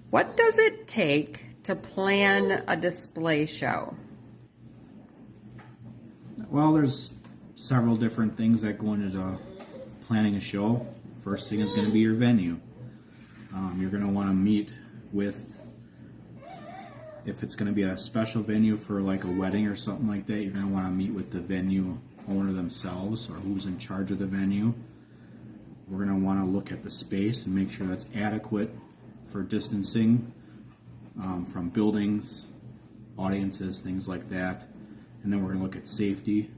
What does it take to plan a display show? Well, there's several different things that go into planning a show. First thing is going to be your venue. You're going to want to meet with, if it's going to be a special venue for like a wedding or something like that, you're going to want to meet with the venue owner themselves or who's in charge of the venue. We're going to want to look at the space and make sure that's adequate for distancing from buildings, audiences, things like that. And then we're going to look at safety.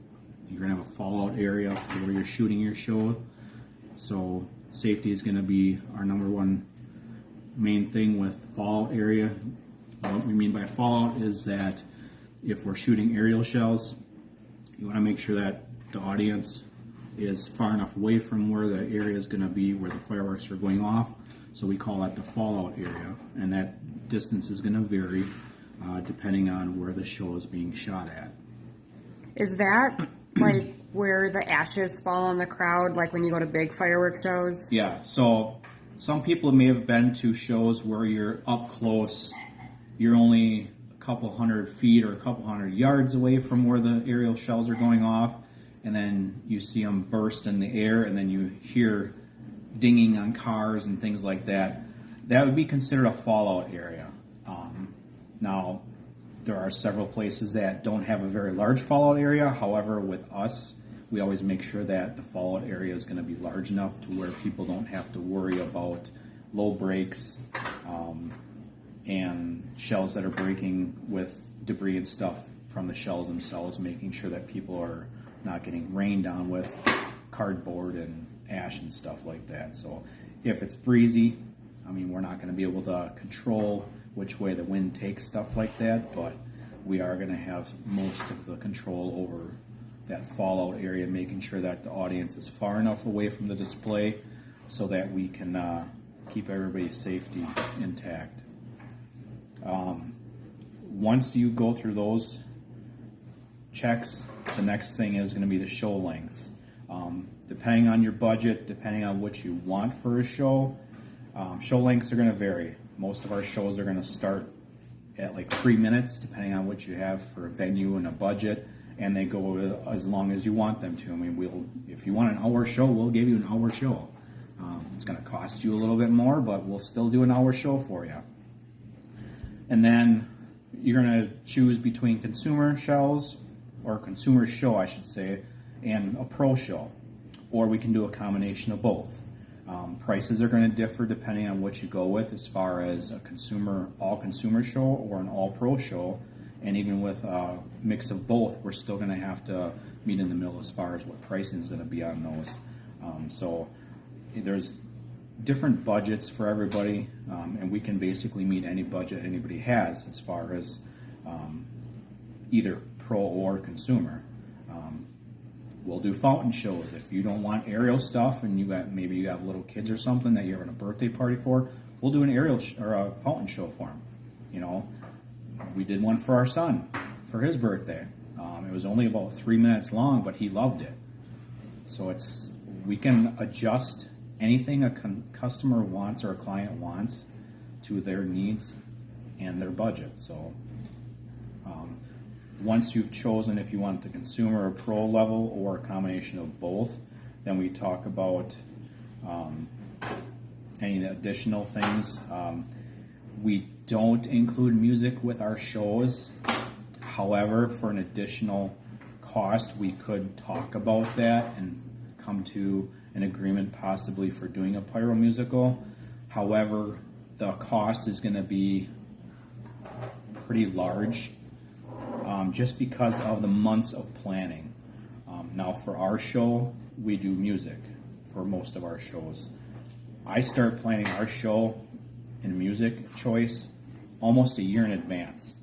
You're going to have a fallout area for where you're shooting your show. So safety is going to be our number one main thing with fallout area. What we mean by fallout is that if we're shooting aerial shells, you want to make sure that the audience is far enough away from where the area is going to be where the fireworks are going off. So we call that the fallout area, and that distance is going to vary depending on where the show is being shot at. Is that like where the ashes fall on the crowd, like when you go to big fireworks shows? Yeah, so some people may have been to shows where you're up close, you're only a couple hundred feet or a couple hundred yards away from where the aerial shells are going off, and then you see them burst in the air, and then you hear dinging on cars and things like that. That would be considered a fallout area. Now, there are several places that don't have a very large fallout area. However, with us, we always make sure that the fallout area is going to be large enough to where people don't have to worry about low breaks and shells that are breaking with debris and stuff from the shells themselves, making sure that people are not getting rained on with cardboard and ash and stuff like that. So if it's breezy, we're not going to be able to control which way the wind takes, stuff like that, but we are going to have most of the control over that fallout area, making sure that the audience is far enough away from the display so that we can keep everybody's safety intact. Once you go through those checks, the next thing is going to be the show lengths. Depending on your budget, depending on what you want for a show, show lengths are going to vary. Most of our shows are going to start at like 3 minutes, depending on what you have for a venue and a budget, and they go as long as you want them to. If you want an hour show, we'll give you an hour show. It's going to cost you a little bit more, but we'll still do an hour show for you. And then you're going to choose between consumer shows, or consumer show, I should say, and a pro show, or we can do a combination of both. Prices are going to differ depending on what you go with, as far as a all consumer show or an all pro show, and even with a mix of both, we're still going to have to meet in the middle as far as what pricing is going to be on those. So there's different budgets for everybody, and we can basically meet any budget anybody has as far as either pro or consumer. We'll do fountain shows. If you don't want aerial stuff and maybe you have little kids or something that you're having a birthday party for, we'll do an aerial or a fountain show for them. We did one for our son for his birthday. It was only about 3 minutes long, but he loved it. So we can adjust anything a customer wants or a client wants to their needs and their budget. So once you've chosen if you want the consumer or pro level or a combination of both, then we talk about any additional things. We don't include music with our shows. However, for an additional cost, we could talk about that and come to an agreement possibly for doing a pyro musical. However, the cost is going to be pretty large just because of the months of planning. Now for our show, we do music for most of our shows. I start planning our show and music choice almost a year in advance.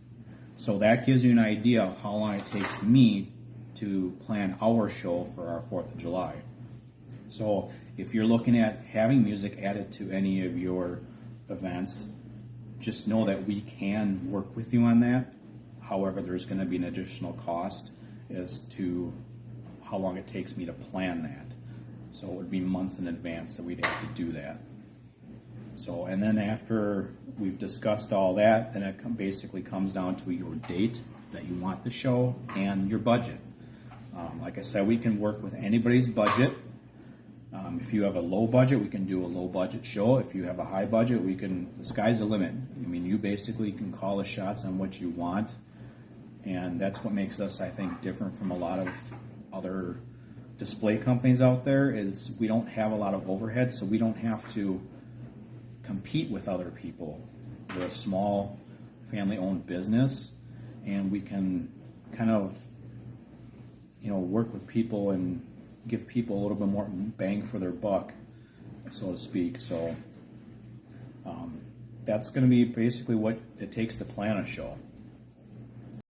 So that gives you an idea of how long it takes me to plan our show for our 4th of July. So if you're looking at having music added to any of your events, just know that we can work with you on that. However, there's going to be an additional cost as to how long it takes me to plan that. So it would be months in advance that we'd have to do that. So, and then after we've discussed all that, then it basically comes down to your date that you want the show and your budget. Like I said, we can work with anybody's budget. If you have a low budget, we can do a low budget show. If you have a high budget, the sky's the limit. I mean, you basically can call the shots on what you want. And that's what makes us, I think, different from a lot of other display companies out there, is we don't have a lot of overhead, so we don't have to compete with other people. We're a small family-owned business, and we can kind of, work with people and give people a little bit more bang for their buck, so to speak. So that's going to be basically what it takes to plan a show.